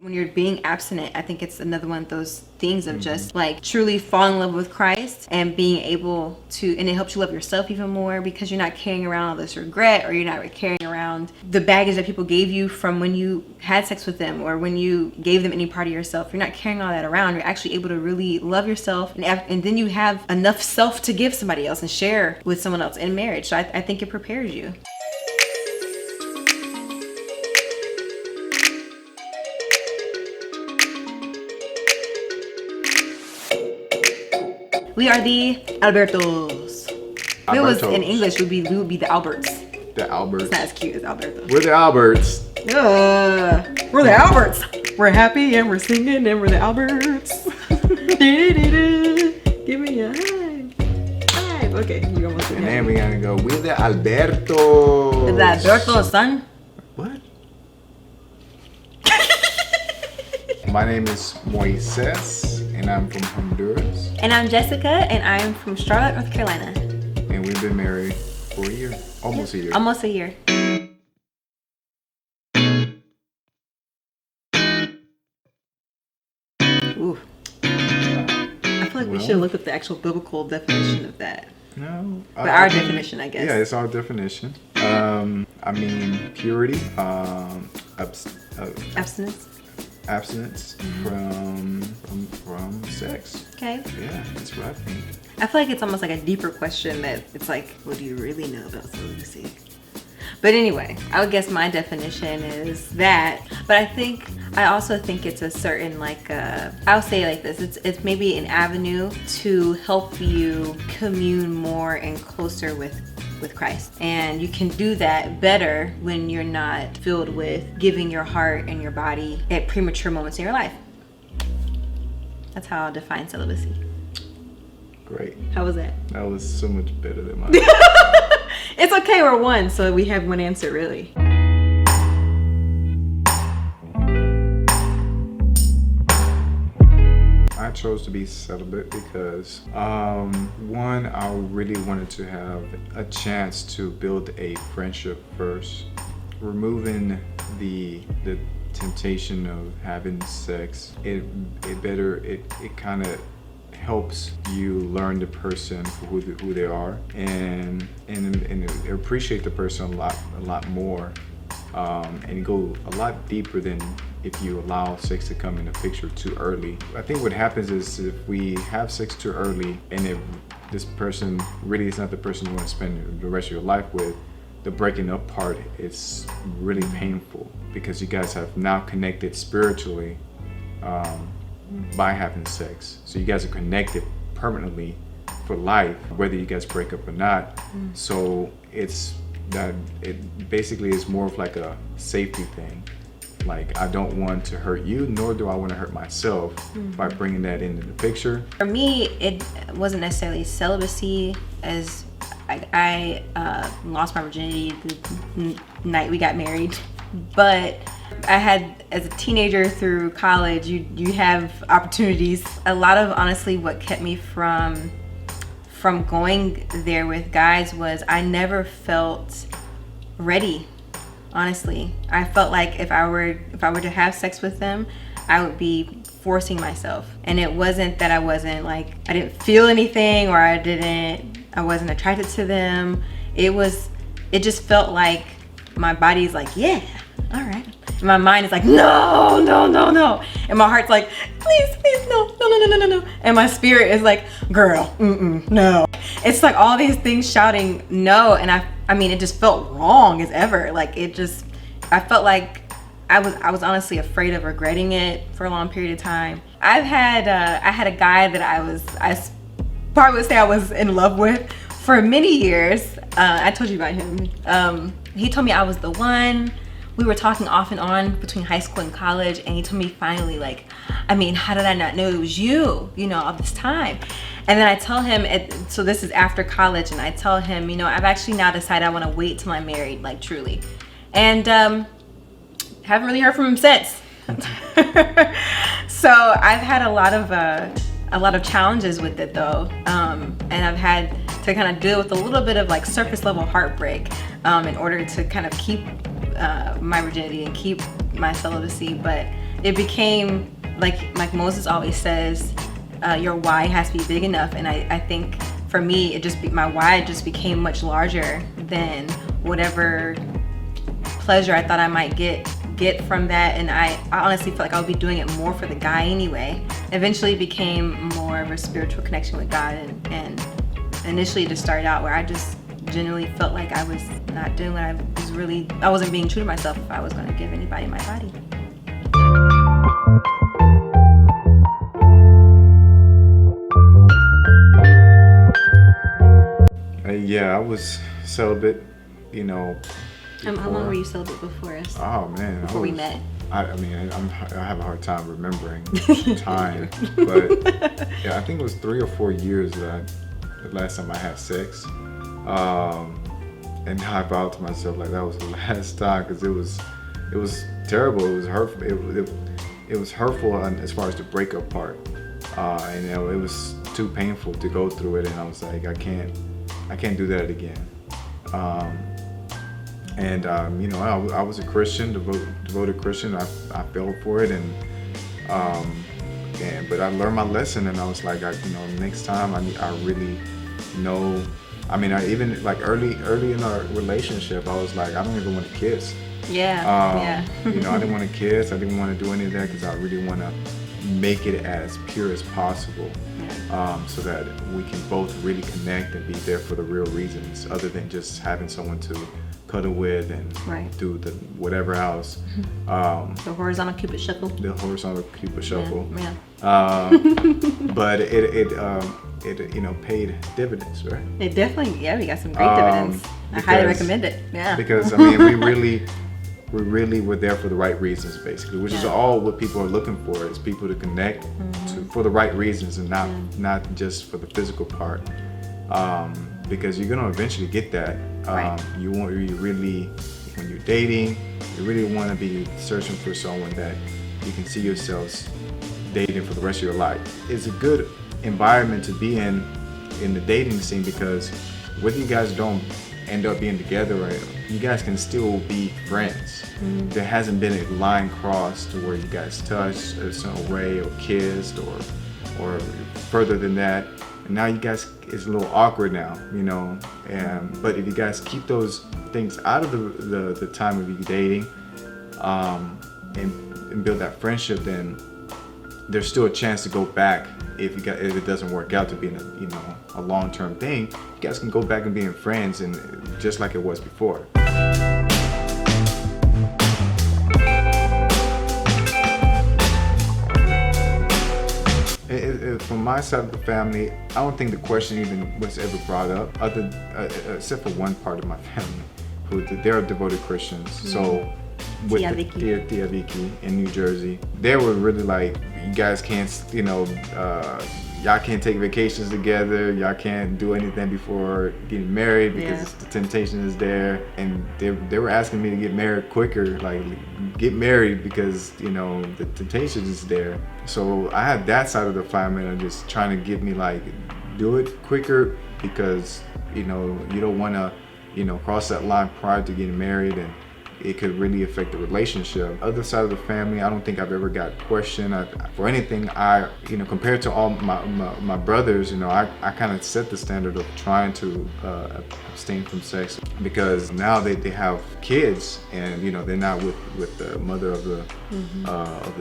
When you're being abstinent, I think it's another one of those things of just like truly falling in love with Christ and being able to, and it helps you love yourself even more because you're not carrying around all this regret, or you're not carrying around the baggage that people gave you from when you had sex with them or when you gave them any part of yourself. You're not carrying all that around. You're actually able to really love yourself, and then you have enough self to give somebody else and share with someone else in marriage. So I think it prepares you. We are the ALBERTO'S. If it was in English, we would be the Alberts. The Alberts. It's not as cute as Alberto. We're the Alberts. We're the Alberts. We're happy and we're singing and we're the Alberts. Give me a high. Okay, you almost. And then we gotta go. We're the Albertos. The Alberto's, son. What? My name is Moises. And I'm from Honduras. And I'm Jessica, and I'm from Charlotte, North Carolina. And we've been married for a year. Almost a year. Almost a year. Ooh. I feel like we should look up the actual biblical definition of that. No. But our definition, I guess. Yeah, it's our definition. I mean, purity, Abstinence. Abstinence from sex. Okay. Yeah, that's what I think. I feel like it's almost like a deeper question that it's like, what do you really know about celibacy? But anyway, I would guess my definition is that. But I also think it's a certain I'll say it like this. It's maybe an avenue to help you commune more and closer with Christ. And you can do that better when you're not filled with giving your heart and your body at premature moments in your life. That's how I'll define celibacy. Great. How was that? That was so much better than mine. It's okay, we're one, so we have one answer really. I chose to be celibate because one, I really wanted to have a chance to build a friendship first, removing the temptation of having sex. It kind of helps you learn the person for who they are and appreciate the person a lot more, and go a lot deeper than if you allow sex to come in the picture too early. I think what happens is if we have sex too early and if this person really is not the person you want to spend the rest of your life with, the breaking up part is really painful because you guys have now connected spiritually by having sex. So you guys are connected permanently for life, whether you guys break up or not. So it basically is more of like a safety thing. Like, I don't want to hurt you, nor do I want to hurt myself by bringing that into the picture. For me, it wasn't necessarily celibacy, as I lost my virginity the night we got married. But I had, as a teenager through college, you have opportunities. A lot of, honestly, what kept me from going there with guys was I never felt ready. Honestly, I felt like if I were to have sex with them, I would be forcing myself. And it wasn't that I didn't feel anything, or I wasn't attracted to them. It just felt like my body's like, yeah, all right. And my mind is like, no. And my heart's like, please, no. And my spirit is like, girl, no. It's like all these things shouting no, and I mean, it just felt wrong as ever. I felt like I was honestly afraid of regretting it for a long period of time. I had a guy that I probably would say I was in love with for many years. I told you about him. He told me I was the one. We were talking off and on between high school and college, and he told me finally, how did I not know it was you, all this time? And then I tell him, so this is after college, and I tell him, I've actually now decided I want to wait till I'm married, truly. And haven't really heard from him since. So I've had a lot of challenges with it though, and I've had to kind of deal with a little bit of surface level heartbreak in order to kind of keep my virginity and keep my celibacy. But it became like Moses always says, your why has to be big enough. And I think for me, my why just became much larger than whatever pleasure I thought I might get from that. And I honestly felt like I would be doing it more for the guy anyway. Eventually it became more of a spiritual connection with God, and initially it just started out where I just genuinely felt like I was not doing what I wasn't being true to myself if I was going to give anybody my body. Yeah, I was celibate, How long were you celibate before us? Oh man, Before we met? I have a hard time remembering time, but yeah, I think it was 3 or 4 years the last time I had sex, and I vowed to myself like that was the last time, because it was terrible. It was hurtful. It was hurtful as far as the breakup part, and it was too painful to go through it, and I was like, I can't do that again. I was a Christian, devoted Christian. I fell for it, but I learned my lesson, and I was like, next time I really know. I mean, I even like early in our relationship, I was like, I don't even want to kiss. Yeah. I didn't want to kiss. I didn't want to do any of that because I really want to make it as pure as possible, so that we can both really connect and be there for the real reasons, other than just having someone to cuddle with and do the whatever else. The horizontal Cupid shuffle. The horizontal Cupid shuffle. Yeah. But it paid dividends, right? It definitely, we got some great dividends. I highly recommend it. Yeah. Because we really were there for the right reasons, basically, which is all what people are looking for, is people to connect for the right reasons, and not just for the physical part. Because you're gonna eventually get that. When you're dating, you really want to be searching for someone that you can see yourselves dating for the rest of your life. It's a good environment to be in the dating scene, because whether you guys don't end up being together, you guys can still be friends. There hasn't been a line crossed to where you guys touched a certain way or kissed or further than that. And now you guys, it's a little awkward now, but if you guys keep those things out of the time of you dating, and build that friendship, then there's still a chance to go back. If it doesn't work out to be a long-term thing, you guys can go back and being friends, and just like it was before. From my side of the family, I don't think the question even was ever brought up, except for one part of my family, they're devoted Christians. So with Tia Vicky in New Jersey, they were really like, you guys can't, y'all can't take vacations together, y'all can't do anything before getting married because the temptation is there. And they were asking me to get married quicker, like get married because the temptation is there. So I had that side of the family and just trying to get me like, do it quicker, because you don't want to cross that line prior to getting married, and it could really affect the relationship. Other side of the family, I don't think I've ever got questioned for anything. Compared to all my brothers, I kind of set the standard of trying to abstain from sex, because now they have kids, and they're not with the mother of the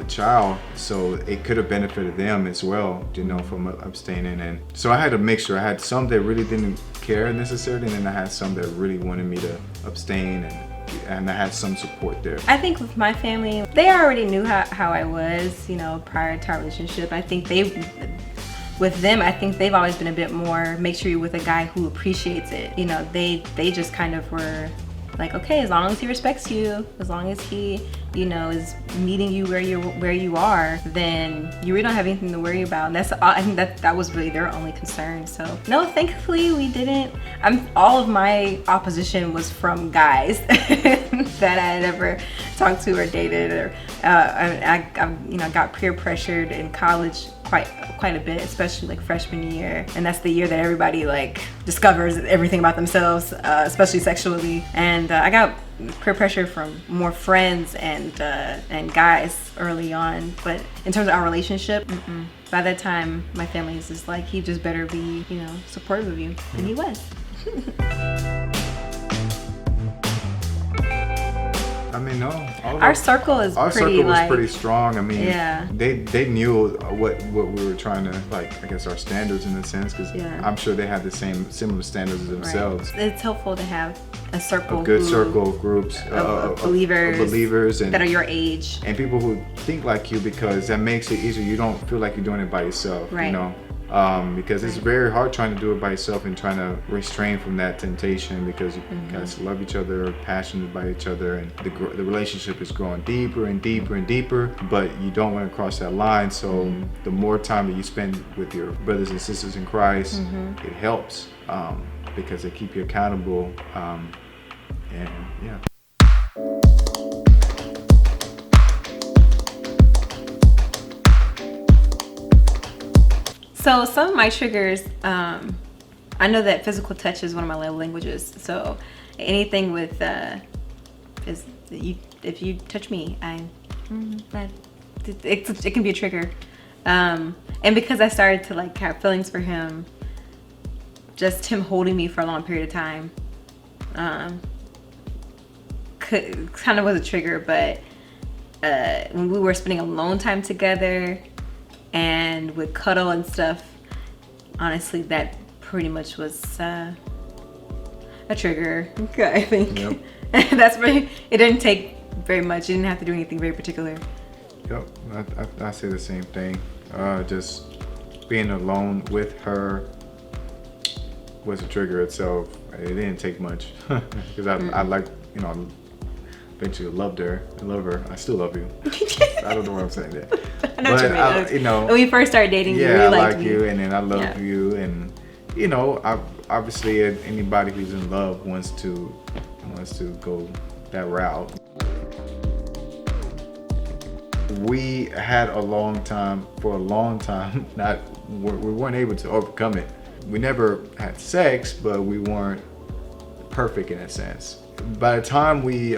child, so it could have benefited them as well, from abstaining. And so I had a mixture. I had some that really didn't care necessarily, and then I had some that really wanted me to abstain, and I had some support there. I think with my family, they already knew how I was, prior to our relationship. I think with them, I think they've always been a bit more, make sure you're with a guy who appreciates it. They just kind of were like, okay, as long as he respects you, as long as he, is meeting you where you are, then you really don't have anything to worry about. And I think that was really their only concern. So no, thankfully we didn't. All of my opposition was from guys that I had ever talked to or dated, or I got peer pressured in college quite a bit, especially like freshman year, and that's the year that everybody like discovers everything about themselves, especially sexually. And I got peer pressure from more friends and guys early on, but in terms of our relationship, by that time my family is just like, he just better be, you know, supportive of you, and he was. I mean, no. Our circle is our pretty, circle was like, pretty strong. I mean, yeah. they knew what we were trying to, like, I guess our standards in a sense, because I'm sure they had the similar standards as themselves. Right. It's helpful to have a circle, a good circle of groups of believers and that are your age, and people who think like you, because that makes it easier. You don't feel like you're doing it by yourself, right. You know. Because it's very hard trying to do it by yourself and trying to restrain from that temptation, because you guys love each other, passionate by each other, and the relationship is growing deeper and deeper and deeper, but you don't want to cross that line. So the more time that you spend with your brothers and sisters in Christ, it helps, because they keep you accountable, and yeah. So some of my triggers, I know that physical touch is one of my love languages. So anything with, if you touch me, it can be a trigger. And because I started to like have feelings for him, just him holding me for a long period of time, kind of was a trigger. But when we were spending alone time together, and with cuddle and stuff, honestly, that pretty much was a trigger. Okay, I think. Yep. That's really, it didn't take very much. You didn't have to do anything very particular. Yep, I say the same thing. Just being alone with her was a trigger itself. It didn't take much, because I like, you know, eventually loved her. I love her. I still love you. I don't know what I'm saying there. I know what you mean. You know, when we first started dating, yeah, you really I liked like me. you, and then I love you, and you know, obviously anybody who's in love wants to go that route. We had for a long time, we weren't able to overcome it. We never had sex, but we weren't perfect in a sense. By the time we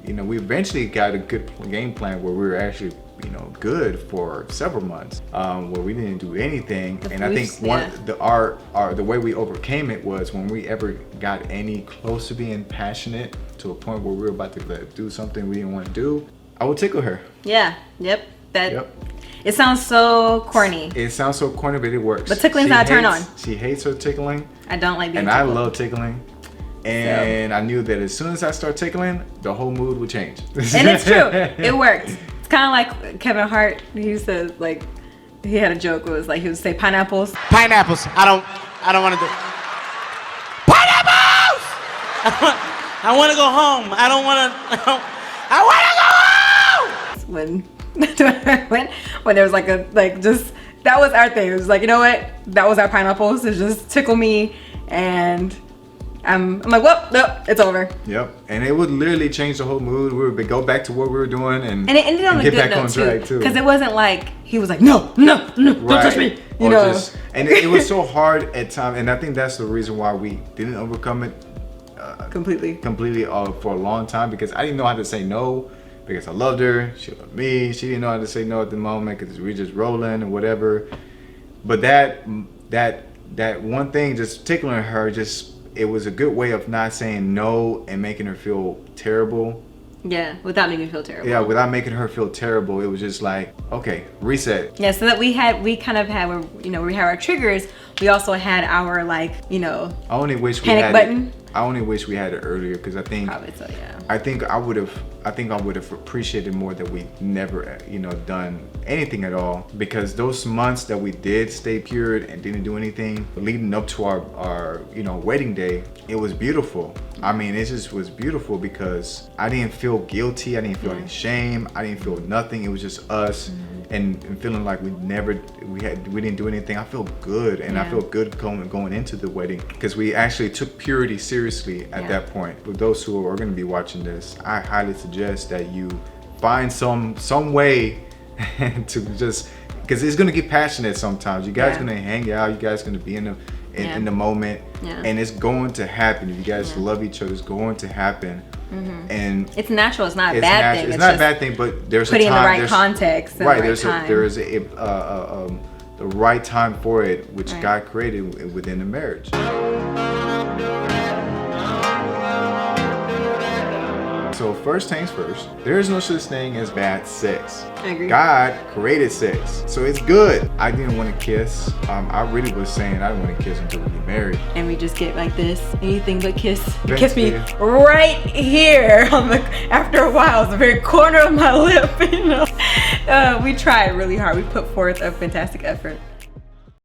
we eventually got a good game plan where we were actually, you know, good for several months, where we didn't do anything. And I think the way we overcame it was when we ever got any close to being passionate to a point where we were about to do something we didn't want to do, I would tickle her. Yeah. Yep. It sounds so corny. It sounds so corny, but it works. But tickling's not a turn on. She hates her tickling. I don't like being tickled. And I love tickling. And I knew that as soon as I start tickling, the whole mood would change. And it's true. It worked. It's kind of like Kevin Hart. He used to, like, he had a joke where it was like, he would say pineapples. Pineapples. I don't want to do. Pineapples! I want to go home. I want to go home! When there was that was our thing. It was like, you know what? That was our pineapples. It just tickle me, and I'm like, well, no, it's over. Yep, and it would literally change the whole mood. We would go back to what we were doing, and it ended on a good note too. Because it wasn't like he was like, no, don't touch me. You know. And it was so hard at times, and I think that's the reason why we didn't overcome it completely for a long time, because I didn't know how to say no. Because I loved her, she loved me. She didn't know how to say no at the moment because we were just rolling and whatever. But that one thing, just tickling her, it was a good way of not saying no and making her feel terrible. Yeah, without making me feel terrible. Yeah, without making her feel terrible. It was just like, okay, reset. Yeah, so that we kind of had, we had our triggers. We also had our, like, you know, I only wish we panic had button. I only wish we had it earlier, because I think probably so, yeah. I think I would have appreciated more that we never, done anything at all, because those months that we did stay pure and didn't do anything leading up to our wedding day, it was beautiful. I mean, it just was beautiful because I didn't feel guilty. I didn't feel any shame. I didn't feel nothing. It was just us. And feeling like we didn't do anything. I feel good, and I feel good going into the wedding, because we actually took purity seriously at that point. For those who are going to be watching this, I highly suggest that you find some way to just, because it's going to get passionate sometimes. You guys are going to hang out. You guys are going to be in the moment, and it's going to happen. If you guys love each other, it's going to happen. And it's natural. It's not a bad thing. It's not a bad thing, but there's putting a time, in the right context. Right. There is the right time for it, which God created within the marriage. So first things first, there is no such thing as bad sex. I agree. God created sex, so it's good. I didn't want to kiss. I really was saying I didn't want to kiss until we get married. And we just get like this, anything but kiss. You Thanks, kiss me babe. right here on the. After a while, it's the very corner of my lip. You know, we tried really hard. We put forth a fantastic effort.